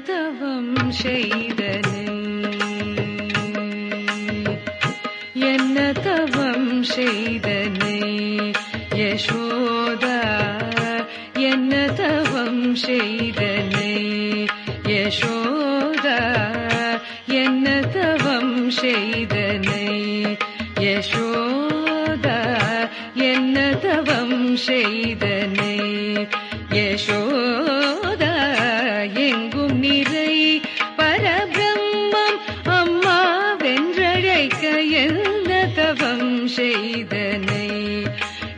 தவம் செய்தனை என்ன தவம் செய்தனை யசோதா என்ன தவம் செய்தனை யசோதா என்ன தவம் செய்தனை யசோதா என்ன தவம் செய்தனை யசோதா எங்கும் நிறை பரபிரம்மம் அம்மா வென்றழைக்க என்ன தவம் செய்தனை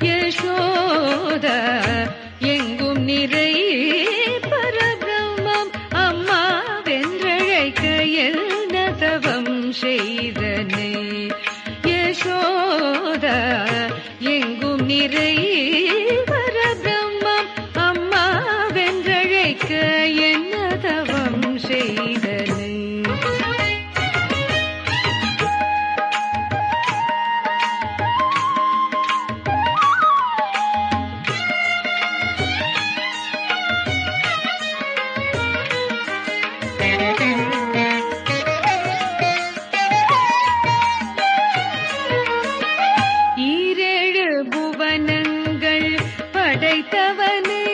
யசோதா எங்கும் நிறை பரபிரம்மம் அம்மா வென்றழைக்க என்ன தவம் செய்தனை யசோதா எங்கும் நிறை பரபிரம்மம் அம்மா வென்றழைக்க என்ன தவம் செய்தனை ஈரேழு புவனங்கள் படைத்தவனை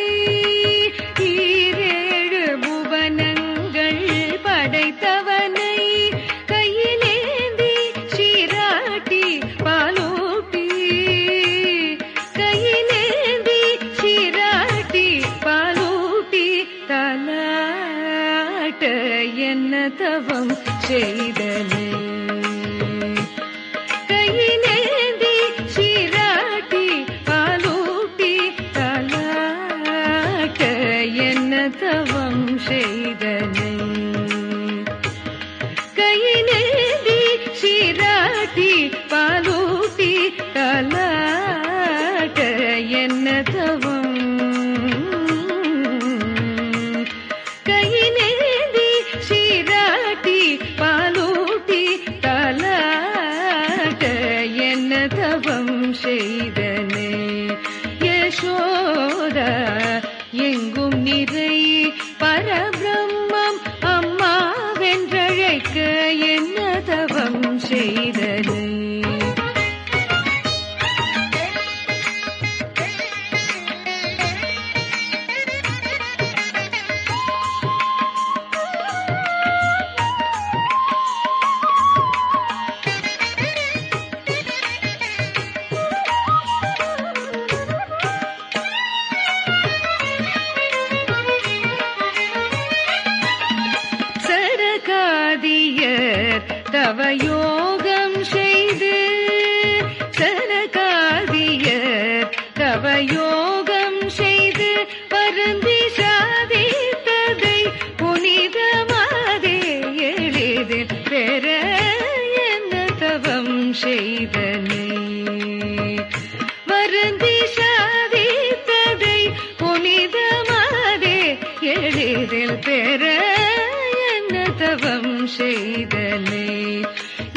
ஈரேழு புவனங்கள் படைத்தவனை கையிலேந்தி சீராட்டி பாலூட்டி கையிலேந்தி சீராட்டி பாலூட்டி தலாட்ட என்ன தவம் செய்தனை கையிலேந்தி சீராட்டி பாலூட்டி தலாட்ட என்ன தவம் செய்தனை கையிலேந்தி சீராட்டி பாலூட்டி தலாட்ட என்ன தவம் கையிலேந்தி சீராட்டி பாலூட்டி தலாட்ட என்ன தவம் செய்தனை யசோதா எங்கும் நிறை பரபிரம்மம் அம்மா வென்றழைக்க என்ன தவம் செய்தனை சரகாதியர் தவயோகம் செய்து சரகாதியர் தவயோகம் செய்து வருந்தி சாதித்ததை புனிதமாதே எளிதில் பெற என்ன தவம் செய்தனை வருந்தி சாதித்ததை புனிதமாதே எளிதில் பெற தவம் செய்தனை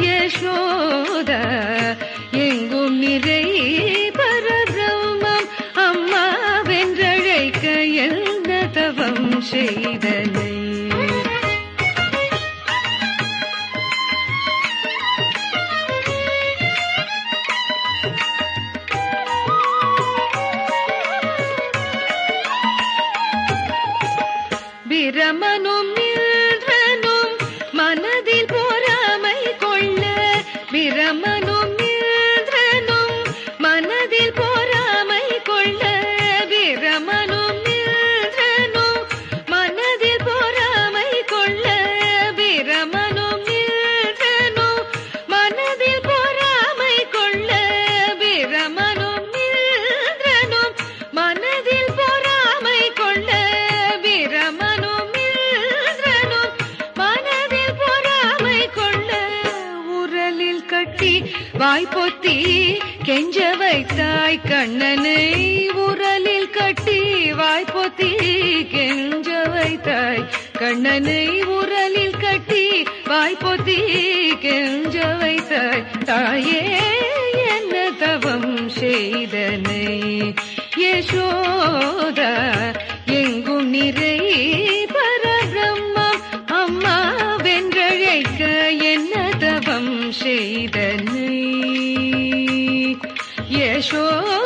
யசோதா எங்கும் நிறை பரபிரம்மம் அம்மா வென்றழைக்க என்ன தவம் செய்தனை பிரமனும் இந்திரனும் மனதில் பொறாமை கொள்ள பிரமனும் இந்திரனும் மனதில் பொறாமை கொள்ள பிரமனும் இந்திரனும் மனதில் பொறாமை கொள்ள பிரமனும் இந்திரனும் மனதில் பொறாமை கொள்ள பிரமனும் இந்திரனும் மனதில் பொறாமை கொள்ள பிரமனும் இந்திரனும் மனதில் பொறாமை கொள்ள உரலில் கட்டி வாய்ப்பொத்தி கெஞ்ச வைத்தாய் கண்ணனை உரலில் கட்டி வாய்ப்பொத்தி கெஞ்ச வைத்தாய் கண்ணனை உரலில் கட்டி வாய்ப்பொத்தி கெஞ்ச வைத்தாய் தாயே என்ன தவம் செய்தனை யசோதா எங்கும் நிறை பரபிரம்மம் யசோதை